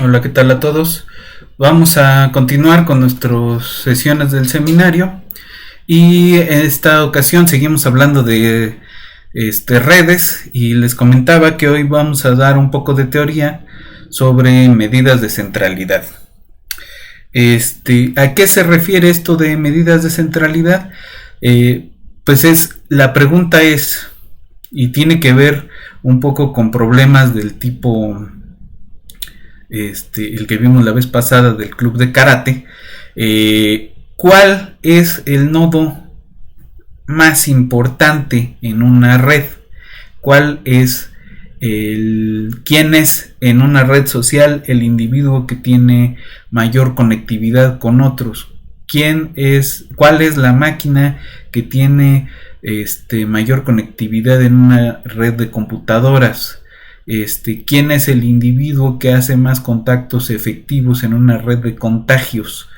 Hola, ¿qué tal a todos? Vamos a continuar con nuestras sesiones del seminario y en esta ocasión seguimos hablando de redes y les comentaba que hoy vamos a dar un poco de teoría sobre medidas de centralidad. ¿A qué se refiere esto de medidas de centralidad? La pregunta es, y tiene que ver un poco con problemas del tipo el que vimos la vez pasada del club de karate. ¿Cuál es el nodo más importante en una red? ¿Quién es en una red social el individuo que tiene mayor conectividad con otros? ¿Cuál es la máquina que tiene mayor conectividad en una red de computadoras? ¿Quién es el individuo que hace más contactos efectivos en una red de contagios?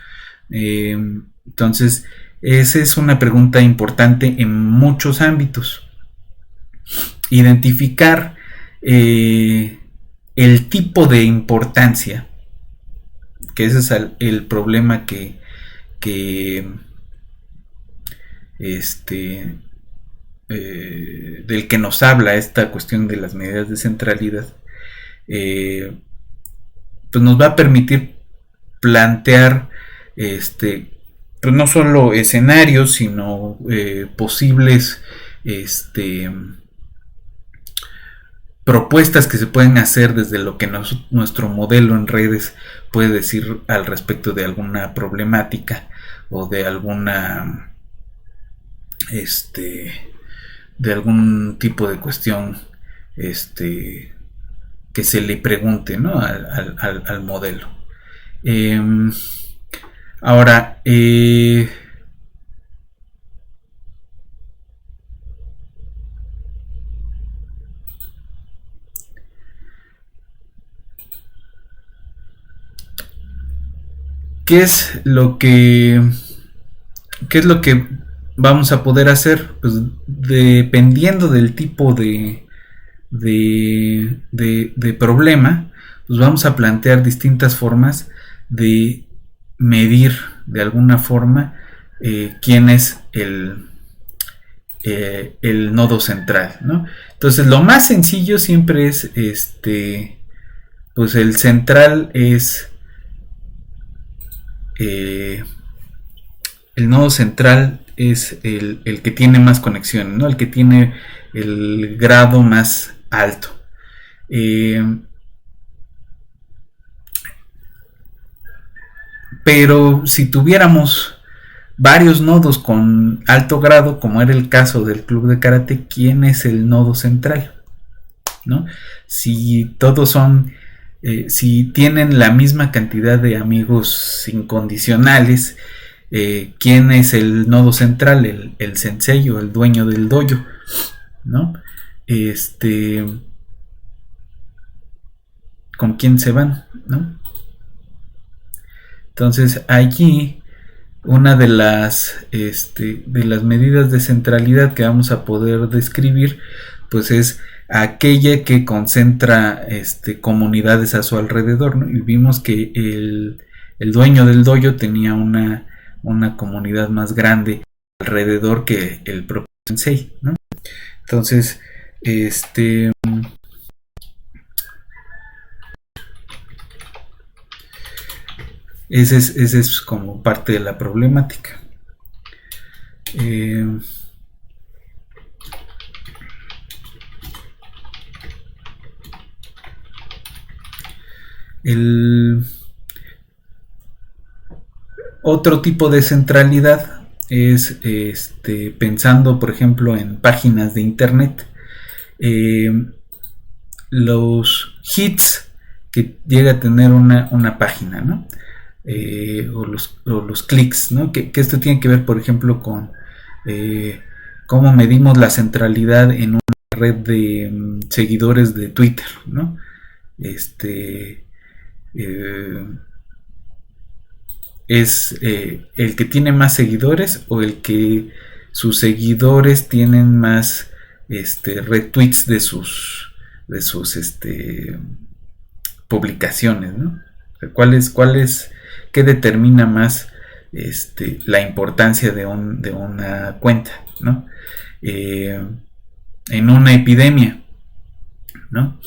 Entonces, esa es una pregunta importante en muchos ámbitos. Identificar el tipo de importancia, que ese es el problema del que nos habla esta cuestión de las medidas de centralidad, pues nos va a permitir plantear pues no solo escenarios, sino posibles propuestas que se pueden hacer desde lo que nuestro modelo en redes puede decir al respecto de alguna problemática o de alguna de algún tipo de cuestión que se le pregunte, ¿no? al modelo. Ahora, ¿qué es lo que vamos a poder hacer? Pues dependiendo del tipo de problema, pues vamos a plantear distintas formas de medir de alguna forma quién es el nodo central, ¿no? Entonces, lo más sencillo siempre es pues el central es el nodo central es el que tiene más conexiones, ¿no? El que tiene el grado más alto. Pero si tuviéramos varios nodos con alto grado, como era el caso del club de karate, ¿quién es el nodo central? ¿No? Si todos son, si tienen la misma cantidad de amigos incondicionales, ¿quién es el nodo central? El sensei o el dueño del dojo, ¿no? ¿Con quién se van? ¿No? Entonces, allí una de las medidas de centralidad que vamos a poder describir, pues es aquella que concentra comunidades a su alrededor, ¿no? Y vimos que el dueño del dojo tenía una comunidad más grande alrededor que el propio sensei, ¿no? Entonces, ese es como parte de la problemática. El otro tipo de centralidad es pensando, por ejemplo, en páginas de internet. Los hits que llega a tener una página, ¿no? O los clics, ¿no? Que esto tiene que ver, por ejemplo, con cómo medimos la centralidad en una red de seguidores de Twitter, ¿no? Es el que tiene más seguidores o el que sus seguidores tienen más retweets de sus publicaciones, ¿no? ¿Qué determina más la importancia de una cuenta, ¿no? En una epidemia, ¿no?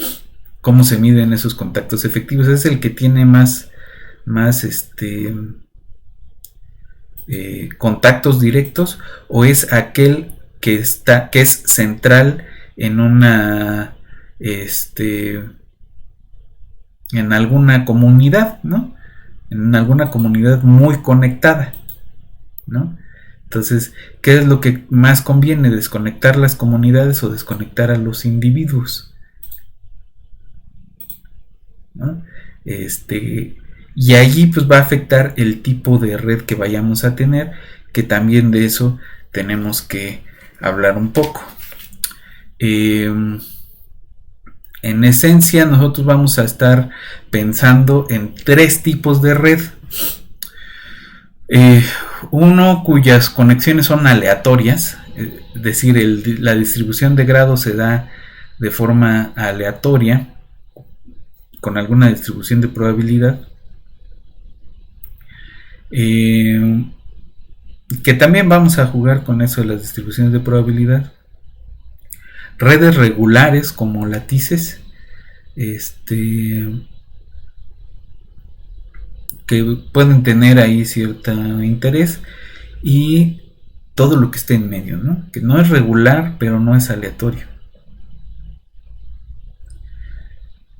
¿Cómo se miden esos contactos efectivos? ¿Es el que tiene más contactos directos, o es aquel que es central en una en alguna comunidad, ¿no? En alguna comunidad muy conectada, ¿no? Entonces, ¿qué es lo que más conviene? ¿Desconectar las comunidades o desconectar a los individuos? ¿No? Y allí pues va a afectar el tipo de red que vayamos a tener, que también de eso tenemos que hablar un poco. En esencia, nosotros vamos a estar pensando en 3 tipos de red. Uno cuyas conexiones son aleatorias, es decir, la distribución de grados se da de forma aleatoria, con alguna distribución de probabilidad, que también vamos a jugar con eso de las distribuciones de probabilidad. Redes regulares como látices, que pueden tener ahí cierto interés, y todo lo que esté en medio, ¿no? Que no es regular, pero no es aleatorio.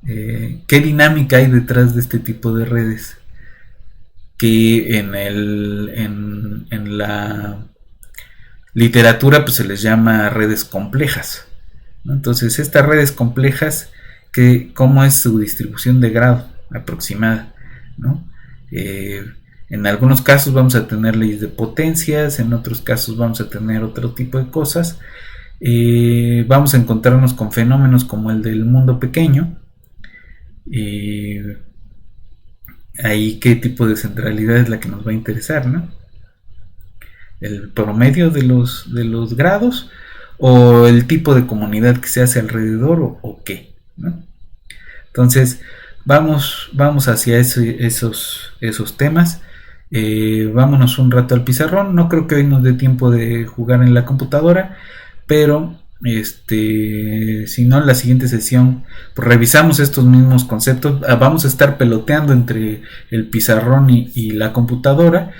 ¿Qué dinámica hay detrás de este tipo de redes? Que en la literatura pues se les llama redes complejas, ¿no? Entonces, estas redes complejas, ¿cómo es su distribución de grado aproximada, ¿no? En algunos casos vamos a tener leyes de potencias, en otros casos vamos a tener otro tipo de cosas. Vamos a encontrarnos con fenómenos como el del mundo pequeño. Ahí qué tipo de centralidad es la que nos va a interesar, ¿no? El promedio de los grados, o el tipo de comunidad que se hace alrededor, o qué, ¿no? Entonces vamos hacia esos temas. Vámonos un rato al pizarrón. No creo que hoy nos dé tiempo de jugar en la computadora, pero si no, en la siguiente sesión pues revisamos estos mismos conceptos. Vamos a estar peloteando entre el pizarrón y la computadora.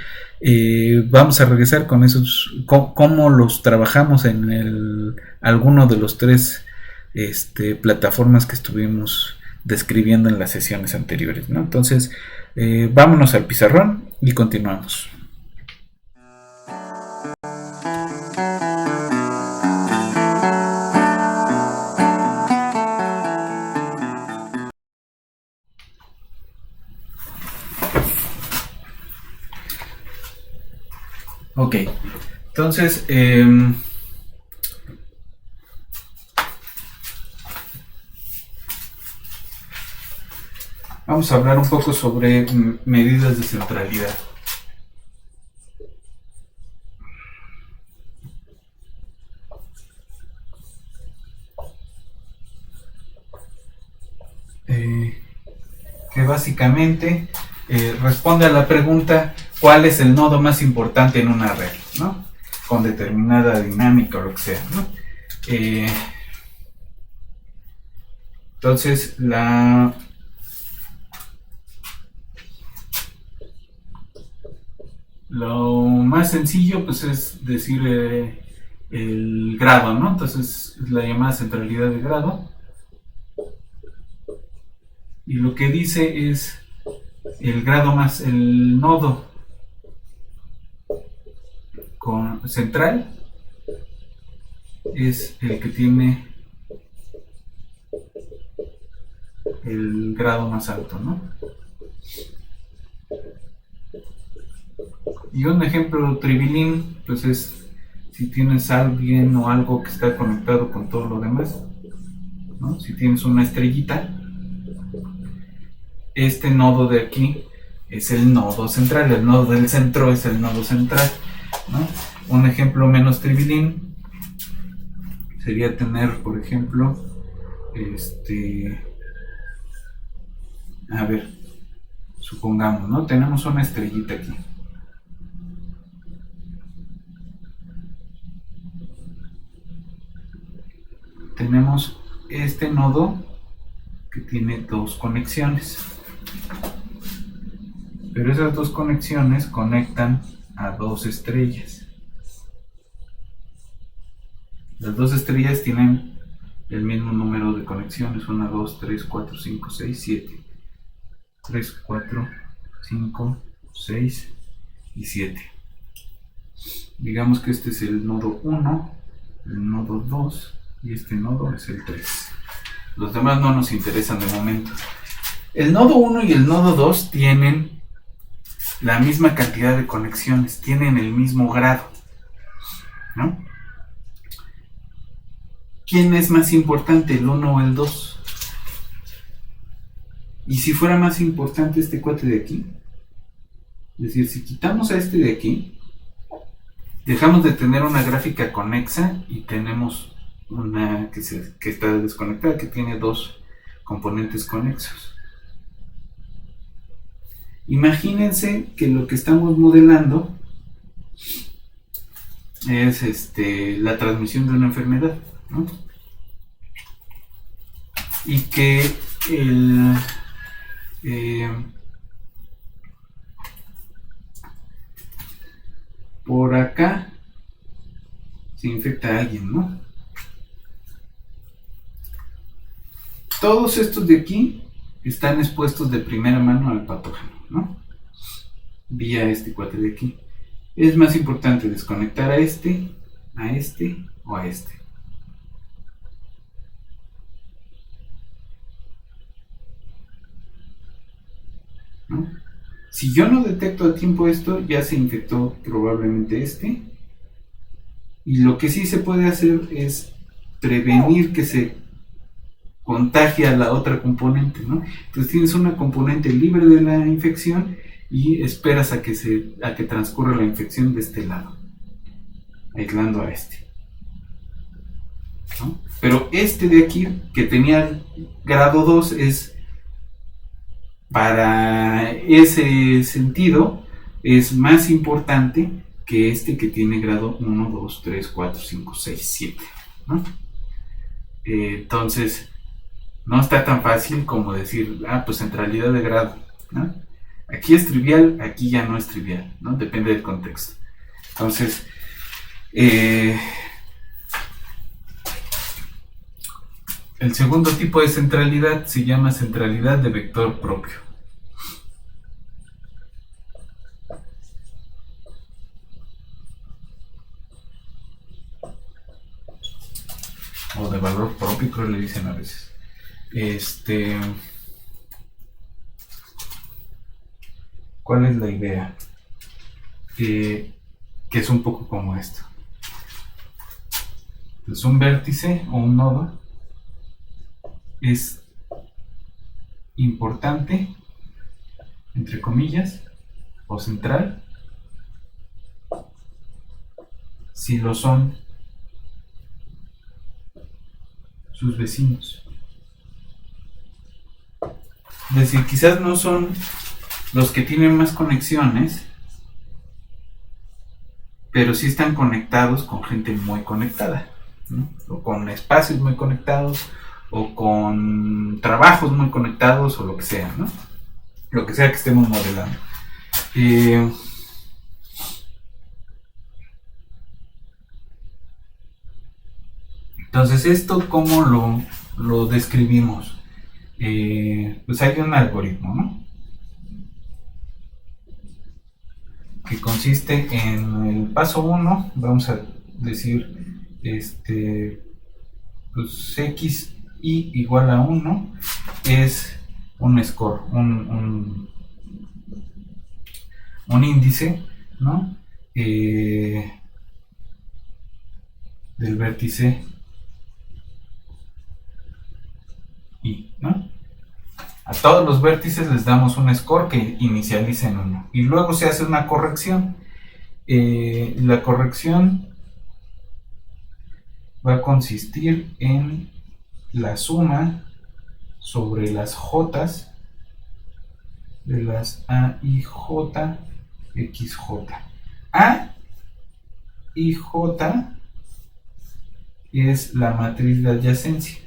Vamos a regresar con esos, cómo los trabajamos en alguno de los 3 plataformas que estuvimos describiendo en las sesiones anteriores, ¿no? Entonces, vámonos al pizarrón y continuamos. Ok, entonces vamos a hablar un poco sobre medidas de centralidad. Que básicamente responde a la pregunta: ¿cuál es el nodo más importante en una red, ¿no? Con determinada dinámica o lo que sea, ¿no? Entonces, lo más sencillo pues es decir el grado, ¿no? Entonces es la llamada centralidad de grado, y lo que dice es el grado más el nodo central es el que tiene el grado más alto, ¿no? Y un ejemplo trivilín pues es si tienes alguien o algo que está conectado con todo lo demás, ¿no? Si tienes una estrellita, este nodo de aquí es el nodo central, el nodo del centro es el nodo central, ¿no? Un ejemplo menos trivilín sería tener, por ejemplo, Supongamos, ¿no? Tenemos una estrellita aquí. Tenemos este nodo que tiene dos conexiones. Pero esas dos conexiones conectan a dos estrellas. Las dos estrellas tienen el mismo número de conexiones. 1, 2, 3, 4, 5, 6, 7. 3, 4, 5, 6 y 7. Digamos que este es el nodo 1, el nodo 2 y este nodo es el 3. Los demás no nos interesan de momento. El nodo 1 y el nodo 2 tienen la misma cantidad de conexiones, tienen el mismo grado, ¿no? ¿Quién es más importante, el 1 o el 2? Y si fuera más importante este cuate de aquí, es decir, si quitamos a este de aquí, dejamos de tener una gráfica conexa y tenemos una que está desconectada, que tiene dos componentes conexos. Imagínense que lo que estamos modelando es la transmisión de una enfermedad, ¿no? Y que por acá se infecta a alguien, ¿no? Todos estos de aquí están expuestos de primera mano al patógeno, ¿no? Vía este cuate de aquí. Es más importante desconectar a este o a este. ¿No? Si yo no detecto a tiempo esto, ya se infectó probablemente este. Y lo que sí se puede hacer es prevenir que se contagie a la otra componente, ¿no? Entonces tienes una componente libre de la infección y esperas a que transcurra la infección de este lado, aislando a este, ¿no? Pero este de aquí, que tenía grado 2, es para ese sentido, es más importante que este que tiene grado 1, 2, 3, 4, 5, 6, 7, ¿no? Entonces, no está tan fácil como decir, pues centralidad de grado, ¿no? Aquí es trivial, aquí ya no es trivial, ¿no? Depende del contexto. Entonces, el segundo tipo de centralidad se llama centralidad de vector propio. O de valor propio, creo que le dicen a veces. ¿Cuál es la idea? Que es un poco como esto. Entonces, un vértice o un nodo es importante, entre comillas, o central, si lo son sus vecinos. Es decir, quizás no son los que tienen más conexiones, pero sí están conectados con gente muy conectada, ¿no? O con espacios muy conectados, o con trabajos muy conectados, o lo que sea, ¿no? Lo que sea que estemos modelando. Entonces, ¿esto cómo lo describimos? Pues hay un algoritmo, ¿no? Que consiste en el paso 1, vamos a decir, pues x y igual a 1 es un score, un índice, ¿no? Del vértice y, ¿no? A todos los vértices les damos un score que inicializa en 1 y luego se hace una corrección. La corrección va a consistir en la suma sobre las jotas de las A y J, XJ. A y J es la matriz de adyacencia.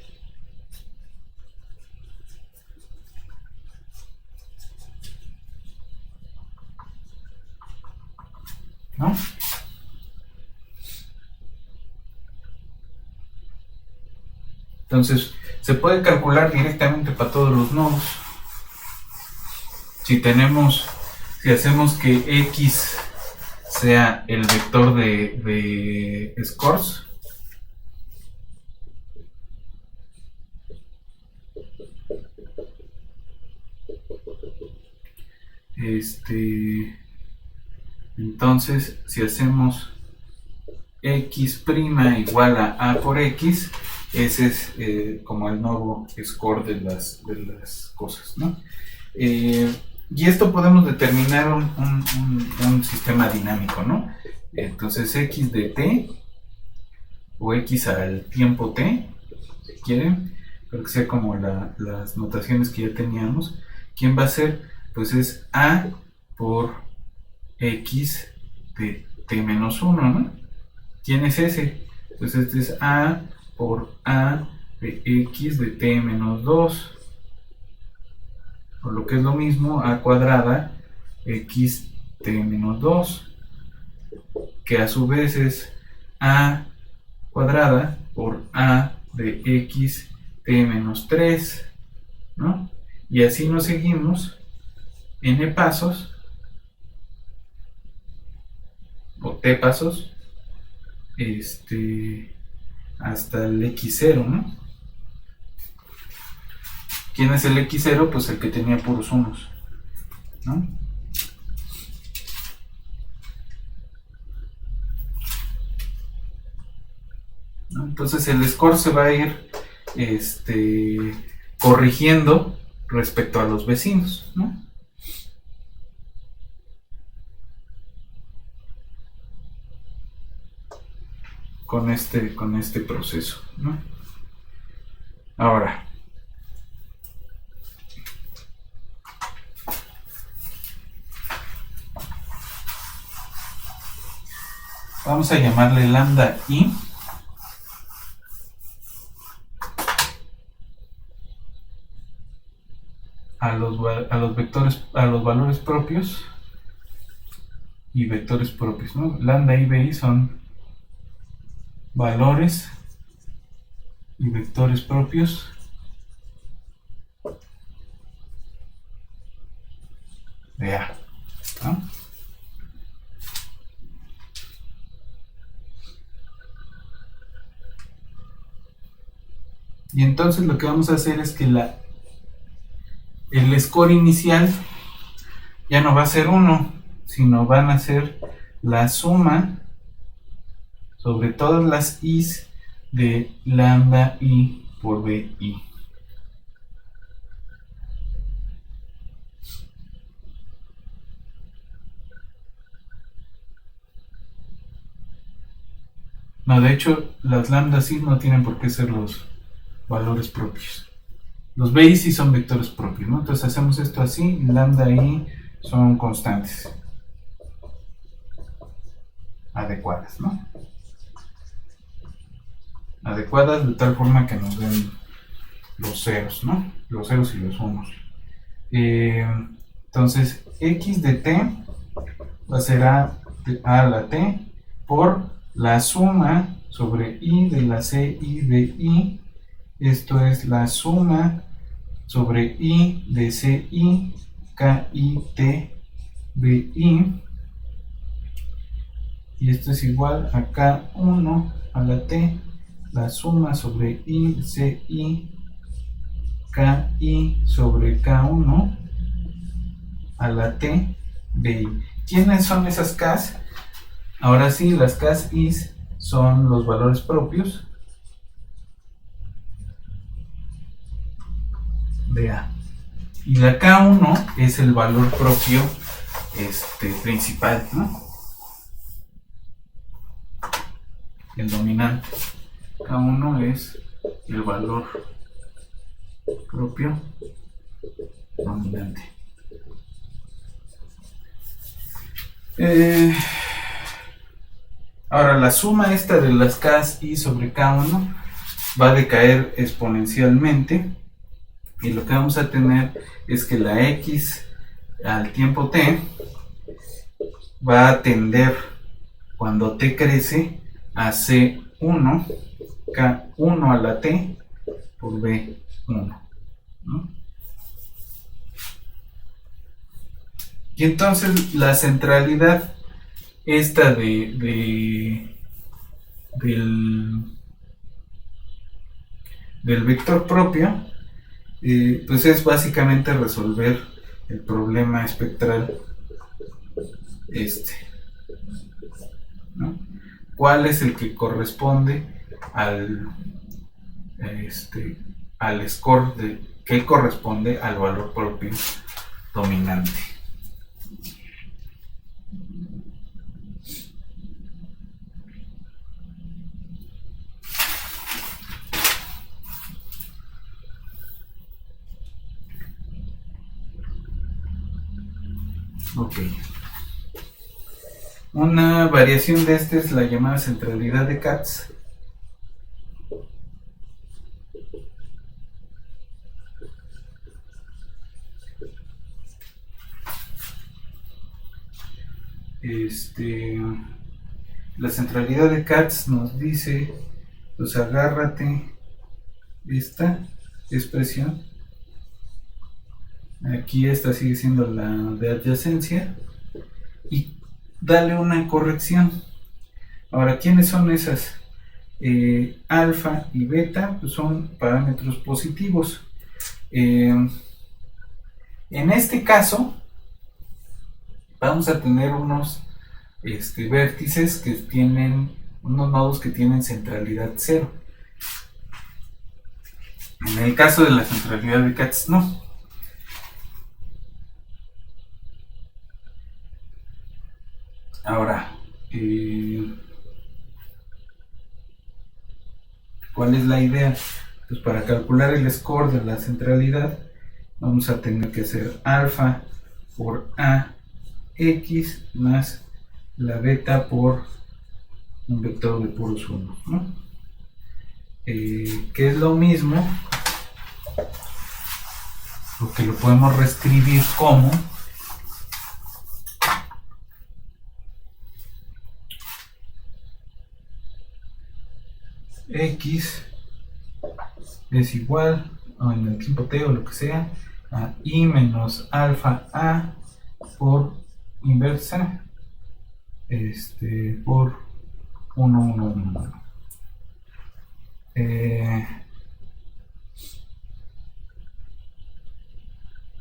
¿No? Entonces, se puede calcular directamente para todos los nodos. Si hacemos que X sea el vector de scores, entonces si hacemos X' igual a A por X, ese es como el nuevo score de las cosas, ¿no? Y esto podemos determinar un sistema dinámico, ¿no? Entonces X de t, o X al tiempo t, si quieren, pero que sea como las notaciones que ya teníamos. ¿Quién va a ser? Pues es A por X de t menos 1, ¿no? ¿Quién es ese? Pues este es A por A de X de t menos 2. O lo que es lo mismo, A cuadrada X t menos 2. Que a su vez es A cuadrada por A de X t menos 3. ¿No? Y así nos seguimos n pasos o t pasos hasta el x0, ¿no? ¿Quién es el x0? Pues el que tenía puros unos, ¿no? Entonces el score se va a ir corrigiendo respecto a los vecinos, ¿no? Con este proceso, ¿no? Ahora, vamos a llamarle lambda i a los vectores, a los valores propios y vectores propios, ¿no? Lambda i bi son valores y vectores propios de A, ¿no? Y entonces lo que vamos a hacer es que el score inicial ya no va a ser 1, sino van a ser la suma sobre todas las i's de lambda i por bi. No, de hecho, las lambdas i no tienen por qué ser los valores propios. Los bi sí son vectores propios, ¿no? Entonces hacemos esto así, lambda i son constantes adecuadas, ¿no? Adecuadas de tal forma que nos den los ceros, ¿no? Los ceros y los unos. Entonces, x de t va a ser a la t por la suma sobre i de la ci de i. Esto es la suma sobre i de ci, ki, t, bi. Y esto es igual a k1 a la t, la suma sobre i, ci, ki sobre k1 a la t, bi. ¿Quiénes son esas k's? Ahora sí, las k's is son los valores propios de A. Y la K1 es el valor propio principal, ¿no? El dominante. K1 es el valor propio dominante. Eh, Ahora, la suma esta de las K's i sobre K1 va a decaer exponencialmente, y lo que vamos a tener es que la X al tiempo t va a tender, cuando t crece, a C1 K1 a la t por B1, ¿no? Y entonces la centralidad esta del vector propio, pues es básicamente resolver el problema espectral este, ¿no? ¿Cuál es el que corresponde al al score que corresponde al valor propio dominante? Ok. Una variación de este es la llamada centralidad de Katz. La centralidad de Katz nos dice, pues agárrate esta expresión. Aquí esta sigue siendo la de adyacencia y dale una corrección. Ahora, ¿quiénes son esas? Alfa y beta, pues son parámetros positivos. En este caso vamos a tener unos vértices que tienen, unos nodos que tienen centralidad 0. En el caso de la centralidad de Katz, no. Ahora, ¿cuál es la idea? Pues para calcular el score de la centralidad vamos a tener que hacer alfa por a x más la beta por un vector de puros 1, ¿no? Que es lo mismo, porque lo podemos reescribir como x es igual, o en el tiempo t o lo que sea, a i menos alfa a por inversa por 1, 1, 1.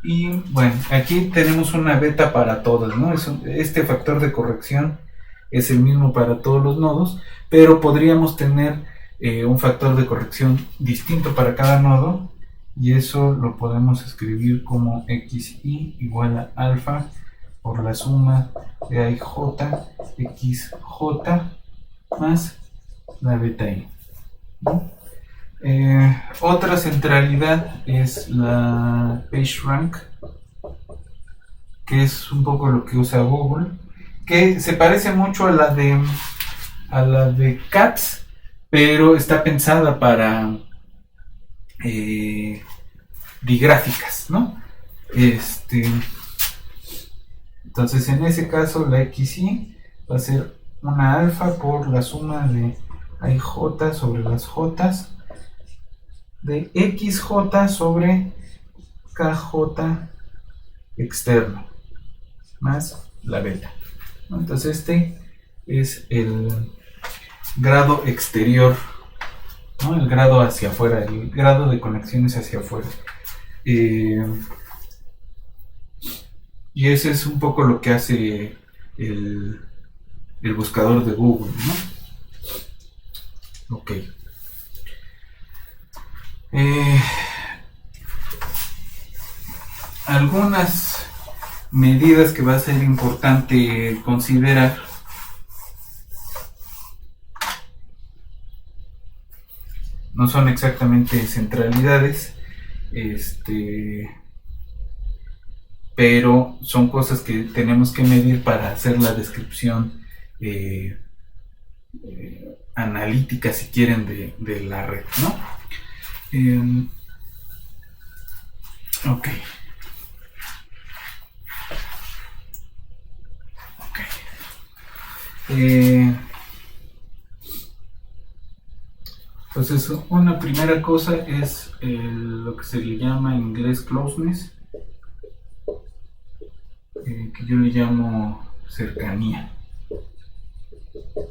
Y bueno, aquí tenemos una beta para todas, ¿no? Este factor de corrección es el mismo para todos los nodos, pero podríamos tener un factor de corrección distinto para cada nodo, y eso lo podemos escribir como xi igual a alfa por la suma de AIJ xj más la beta i, ¿no? Otra centralidad es la PageRank, que es un poco lo que usa Google, que se parece mucho a la de Katz, pero está pensada para digráficas, ¿no? Entonces en ese caso la xi va a ser una alfa por la suma de AIJ sobre las j de xj sobre kj externo más la beta, ¿no? Entonces este es el grado exterior, ¿no? El grado hacia afuera, el grado de conexiones hacia afuera, y ese es un poco lo que hace el buscador de Google, ¿no? Ok. Algunas medidas que va a ser importante considerar. No son exactamente centralidades, pero son cosas que tenemos que medir para hacer la descripción analítica, si quieren, de la red, ¿no? Ok. Entonces, una primera cosa es lo que se le llama en inglés closeness, que yo le llamo cercanía,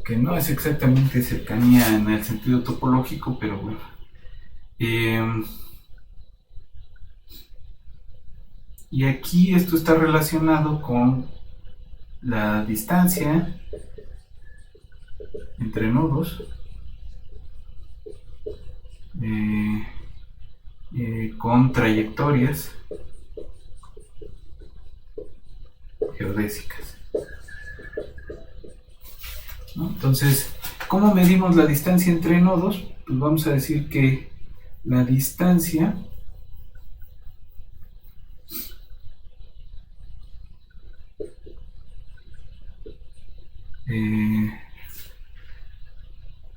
que no es exactamente cercanía en el sentido topológico, pero bueno. Y aquí esto está relacionado con la distancia entre nodos con trayectorias geodésicas, ¿no? Entonces, ¿cómo medimos la distancia entre nodos? Pues vamos a decir que la distancia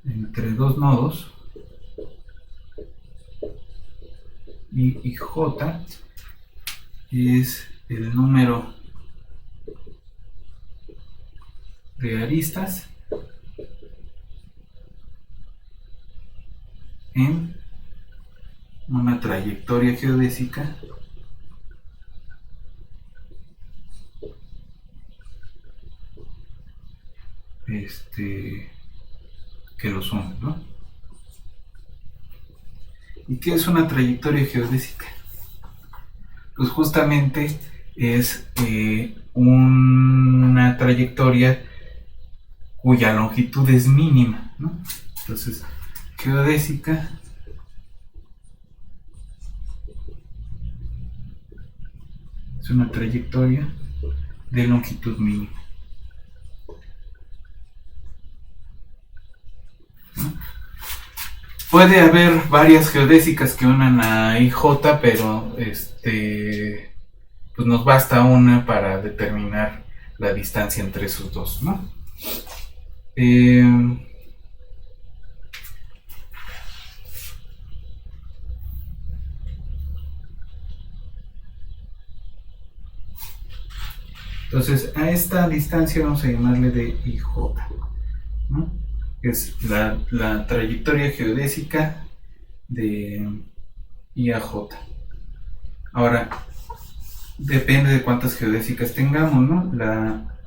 entre dos nodos y J es el número de aristas en una trayectoria geodésica que lo son, ¿no? ¿Y qué es una trayectoria geodésica? Pues justamente es una trayectoria cuya longitud es mínima, ¿no? Entonces, geodésica es una trayectoria de longitud mínima, ¿no? Puede haber varias geodésicas que unan a IJ, pero pues nos basta una para determinar la distancia entre esos dos, ¿no? Entonces, a esta distancia vamos a llamarle de IJ, ¿no? Es la trayectoria geodésica de IAJ. Ahora, depende de cuántas geodésicas tengamos, ¿no? La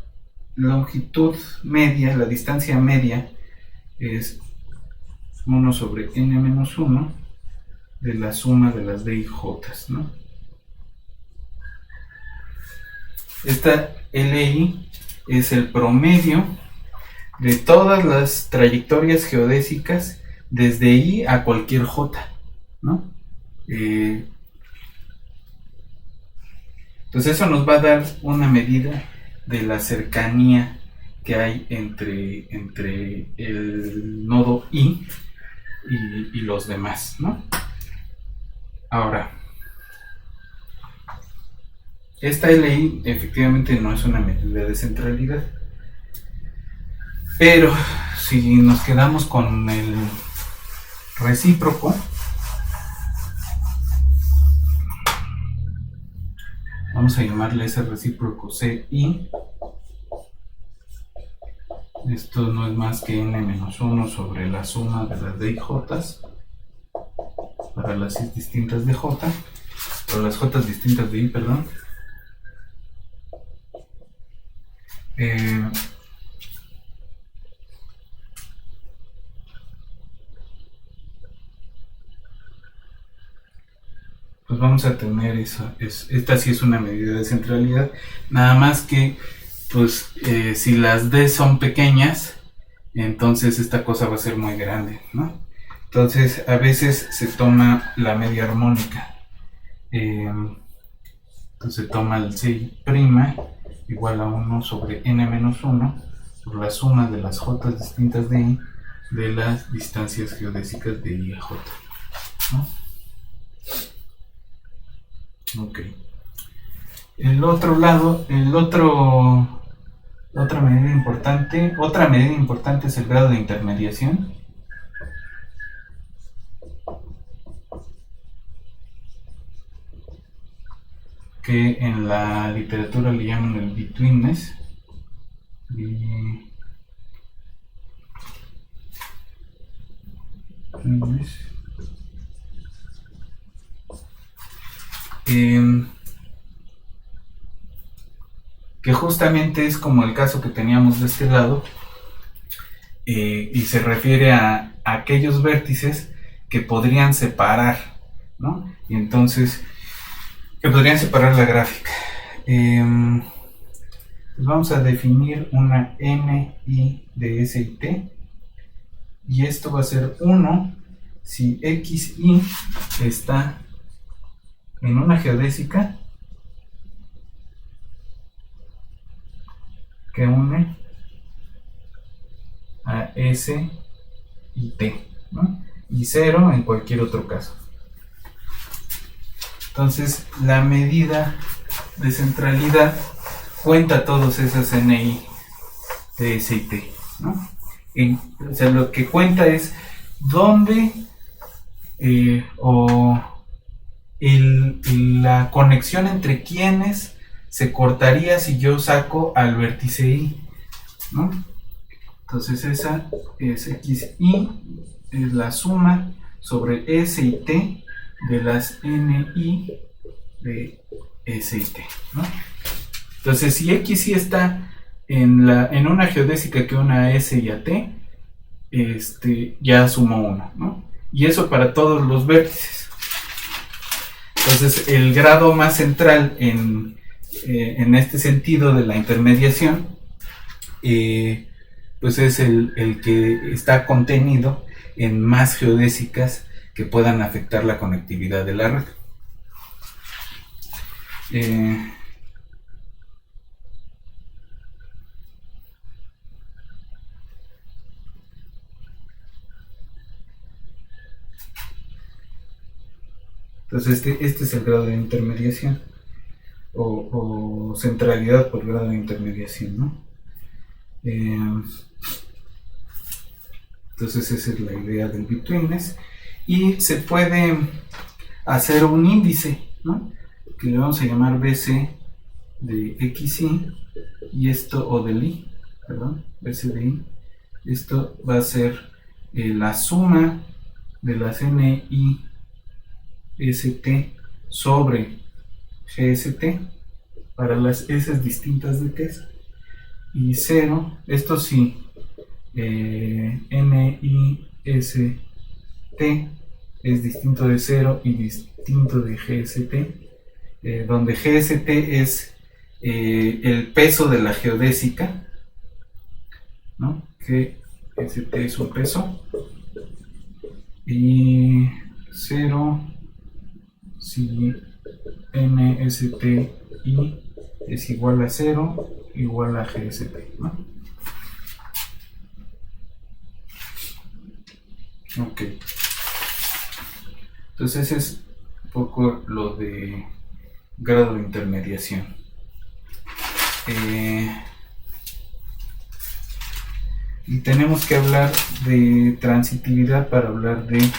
longitud media, la distancia media, es 1 sobre n-1 de la suma de las DIJ, ¿no? Esta LI es el promedio de todas las trayectorias geodésicas desde I a cualquier J, ¿no? Entonces eso nos va a dar una medida de la cercanía que hay entre el nodo I y los demás, ¿no? Ahora, esta LI efectivamente no es una medida de centralidad, pero si nos quedamos con el recíproco, vamos a llamarle ese recíproco CI. Esto no es más que n-1 sobre la suma de las DIJ para las I distintas de J, o las J distintas de I, perdón. Pues vamos a tener eso. Esta sí es una medida de centralidad, nada más que pues si las D son pequeñas, entonces esta cosa va a ser muy grande, ¿no? Entonces a veces se toma la media armónica, entonces se toma el CI' igual a 1 sobre n-1 por la suma de las J distintas de I de las distancias geodésicas de I a J, ¿no? Ok. El otro lado, otra medida importante es el grado de intermediación, que en la literatura le llaman el betweenness. Que justamente es como el caso que teníamos de este lado, y se refiere a aquellos vértices que podrían separar, ¿no? Y entonces, que podrían separar la gráfica. Pues vamos a definir una MI de S y T, y esto va a ser 1 si XY está en una geodésica que une a S y T, ¿no? Y 0 en cualquier otro caso. Entonces, la medida de centralidad cuenta todos esas NI de S y T, ¿no? O sea, lo que cuenta es dónde la conexión entre quienes se cortaría si yo saco al vértice I, ¿no? Entonces esa es XI, es la suma sobre S y T de las NI de S y T, ¿no? Entonces si XI está en una geodésica que une a S y a T, ya sumo 1, ¿no? Y eso para todos los vértices. Entonces el grado más central en este sentido de la intermediación, pues es el que está contenido en más geodésicas que puedan afectar la conectividad de la red. Entonces este es el grado de intermediación, o centralidad por grado de intermediación, ¿no? Entonces esa es la idea del betweenness, y se puede hacer un índice, ¿no? Que le vamos a llamar BC de XY, y esto, o del I, perdón, BC de I, esto va a ser la suma de las NI ST sobre GST para las S distintas de T, y 0, esto sí, NIST es distinto de 0 y distinto de GST, donde GST es el peso de la geodésica, ¿no? GST es un peso, y 0 si NSTI es igual a 0 igual a GST, ¿no? Ok. Entonces ese es un poco lo de grado de intermediación. Y tenemos que hablar de transitividad para hablar de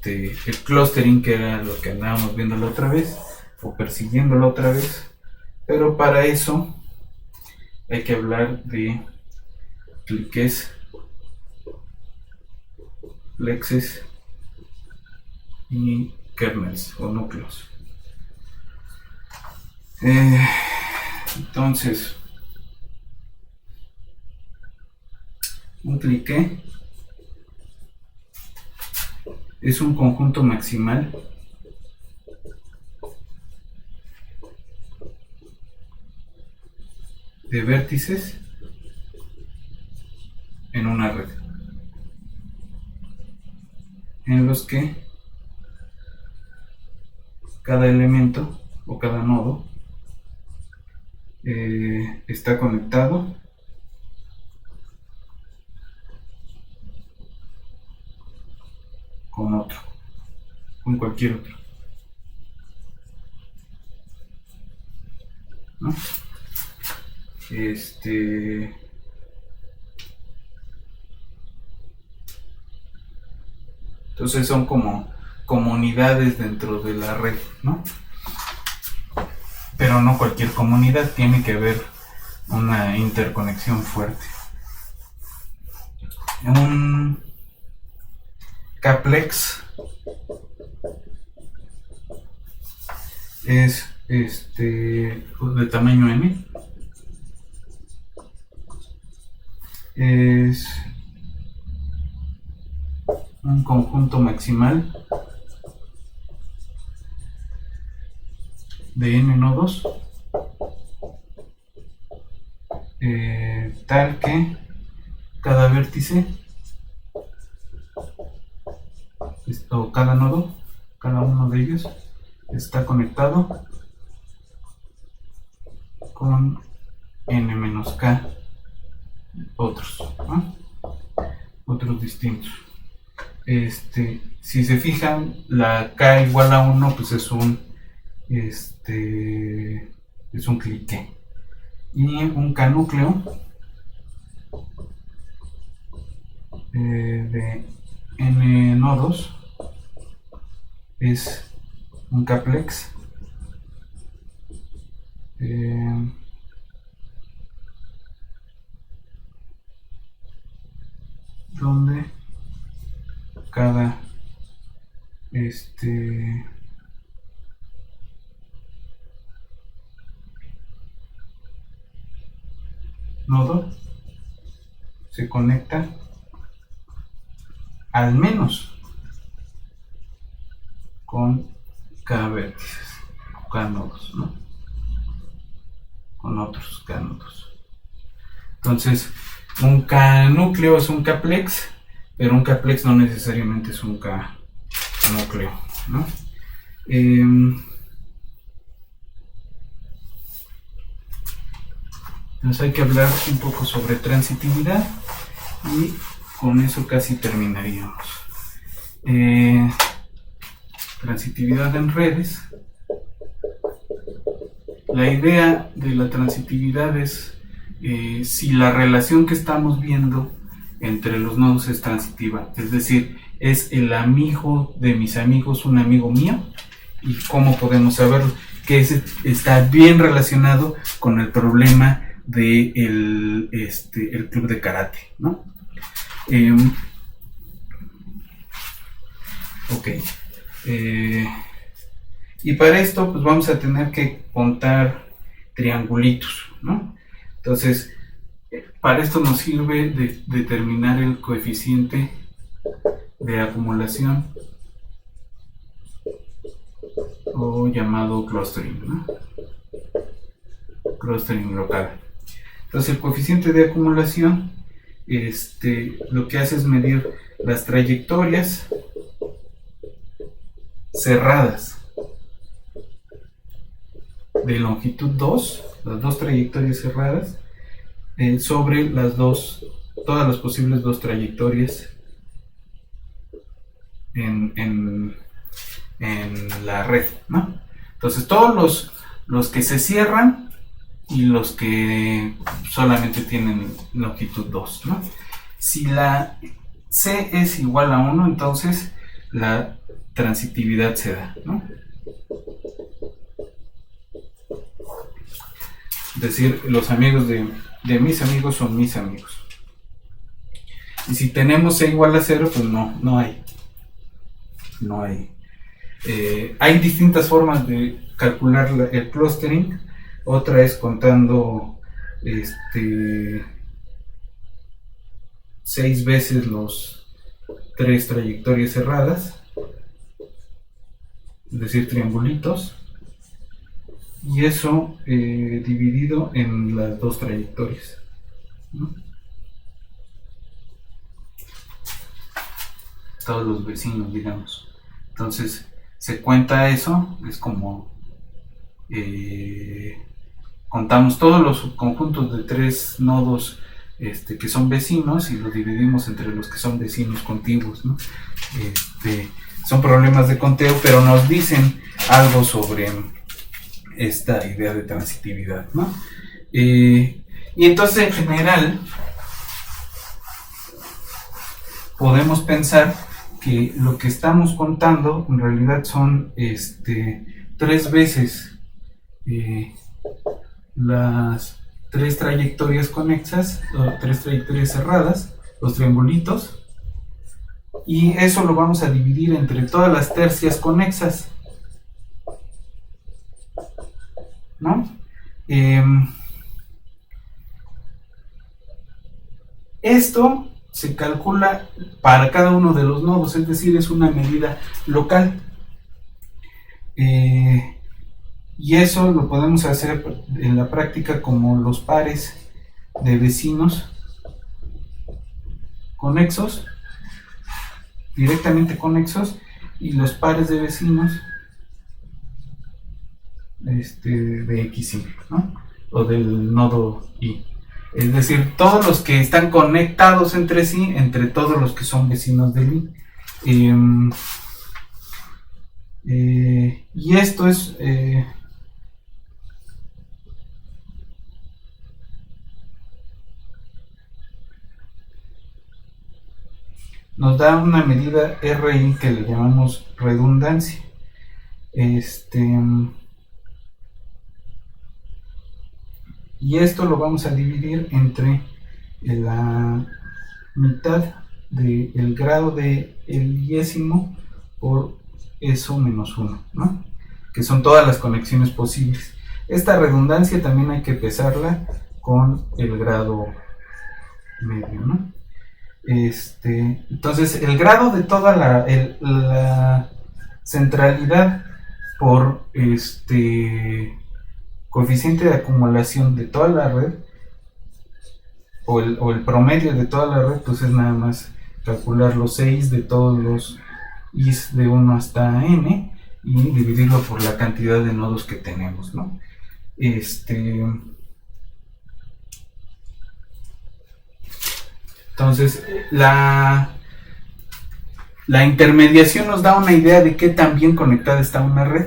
el clustering, que era lo que andábamos viendo la otra vez, o persiguiendo la otra vez. Pero para eso hay que hablar de cliques, plexes y kernels o núcleos. Entonces, un clique es un conjunto maximal de vértices en una red, en los que cada elemento o cada nodo está conectado con otro, con cualquier otro. ¿no? Entonces son como comunidades dentro de la red, ¿no? Pero no cualquier comunidad, tiene que haber una interconexión fuerte. Un K-plex es de tamaño n, es un conjunto maximal de n nodos, tal que cada vértice o cada nodo, cada uno de ellos está conectado con n-k otros, ¿no? Otros distintos. Si se fijan, la k igual a 1 pues es un clique, y un k núcleo de n nodos es un K-plex donde cada nodo se conecta al menos con K vértices, K nodos, ¿no? Con otros K nodos. Entonces, un K núcleo es un K-plex, pero un K-plex no necesariamente es un K núcleo, ¿no? Entonces hay que hablar un poco sobre transitividad y con eso casi terminaríamos. Transitividad en redes. La idea de la transitividad es si la relación que estamos viendo entre los nodos es transitiva, es decir, es el amigo de mis amigos un amigo mío, y cómo podemos saberlo, que está bien relacionado con el problema de el club de karate, ¿no? Ok. Y para esto pues vamos a tener que contar triangulitos, ¿no? Entonces, para esto nos sirve de determinar el coeficiente de acumulación, o llamado clustering, ¿no? Clustering local. Entonces, el coeficiente de acumulación lo que hace es medir las trayectorias cerradas de longitud 2, las dos trayectorias cerradas, sobre todas las posibles dos trayectorias en la red, ¿no? Entonces, todos los que se cierran y los que solamente tienen longitud 2, ¿no? Si la C es igual a 1, entonces la transitividad se da, ¿no? Es decir, los amigos de mis amigos son mis amigos. Y si tenemos C igual a 0, pues no hay. Hay distintas formas de calcular el clustering. Otra es contando 6 veces los 3 trayectorias cerradas, es decir, triangulitos, y eso dividido en las dos trayectorias, ¿no? Todos los vecinos, digamos. Entonces se cuenta eso, es como contamos todos los conjuntos de 3 nodos que son vecinos y los dividimos entre los que son vecinos contiguos, ¿no? Son problemas de conteo, pero nos dicen algo sobre esta idea de transitividad, ¿no? Y entonces en general podemos pensar que lo que estamos contando en realidad son 3 veces las 3 trayectorias conexas, o 3 trayectorias cerradas, los triangulitos, y eso lo vamos a dividir entre todas las tercias conexas, ¿no? Esto se calcula para cada uno de los nodos, es decir, es una medida local. Y eso lo podemos hacer en la práctica como los pares de vecinos conexos, directamente conexos, y los pares de vecinos de X, Y, ¿no? O del nodo Y. Es decir, todos los que están conectados entre sí, entre todos los que son vecinos del I. Y esto es nos da una medida RI que le llamamos redundancia. Y esto lo vamos a dividir entre la mitad del grado de el diésimo por eso menos 1, ¿no? Que son todas las conexiones posibles. Esta redundancia también hay que pesarla con el grado medio, ¿no? Entonces el grado de toda la centralidad por coeficiente de acumulación de toda la red, o el promedio de toda la red, pues es nada más calcular los 6 de todos los i's de 1 hasta n y dividirlo por la cantidad de nodos que tenemos, ¿no? Entonces la intermediación nos da una idea de qué tan bien conectada está una red,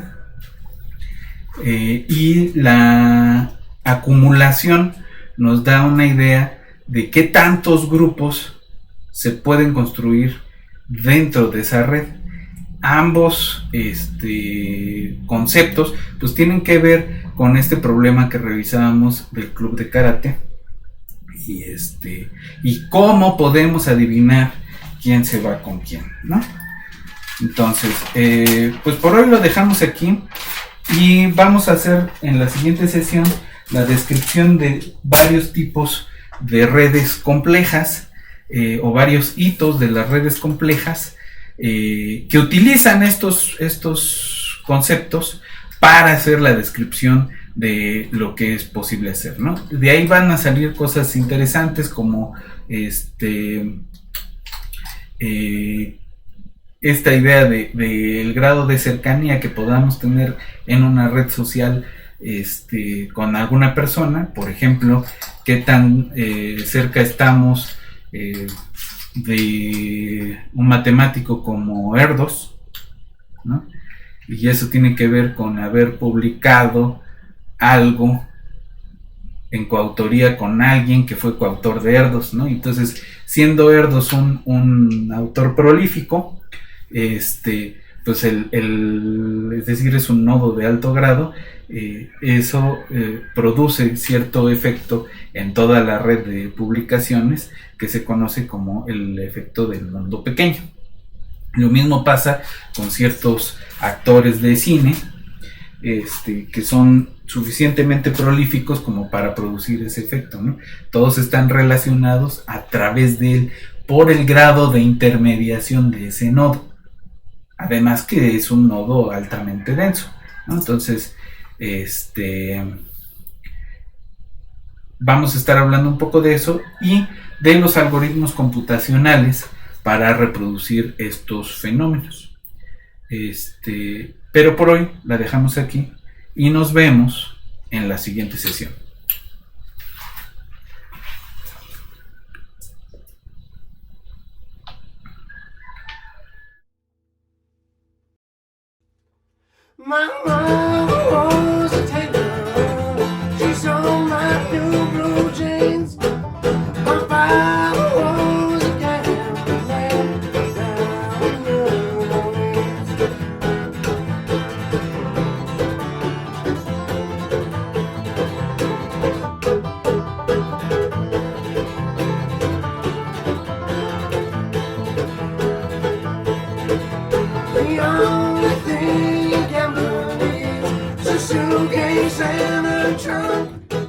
y la acumulación nos da una idea de qué tantos grupos se pueden construir dentro de esa red. Ambos conceptos pues tienen que ver con este problema que revisábamos del club de karate, y cómo podemos adivinar quién se va con quién, ¿no? Entonces, pues por hoy lo dejamos aquí y vamos a hacer en la siguiente sesión la descripción de varios tipos de redes complejas, o varios hitos de las redes complejas, que utilizan estos conceptos para hacer la descripción de lo que es posible hacer, ¿no? De ahí van a salir cosas interesantes como esta idea del grado de cercanía que podamos tener en una red social con alguna persona. Por ejemplo, qué tan cerca estamos de un matemático como Erdős, ¿no? Y eso tiene que ver con haber publicado algo en coautoría con alguien que fue coautor de Erdős, ¿no? Entonces, siendo Erdős un autor prolífico, pues es decir, es un nodo de alto grado, eso produce cierto efecto en toda la red de publicaciones que se conoce como el efecto del mundo pequeño. Lo mismo pasa con ciertos actores de cine, que son suficientemente prolíficos como para producir ese efecto, ¿no? Todos están relacionados a través de él por el grado de intermediación de ese nodo. Además que es un nodo altamente denso, ¿no? Entonces, vamos a estar hablando un poco de eso y de los algoritmos computacionales para reproducir estos fenómenos. Pero por hoy la dejamos aquí y nos vemos en la siguiente sesión. My mama was a five walls again, down your The only thing you can believe is a suitcase and a trunk.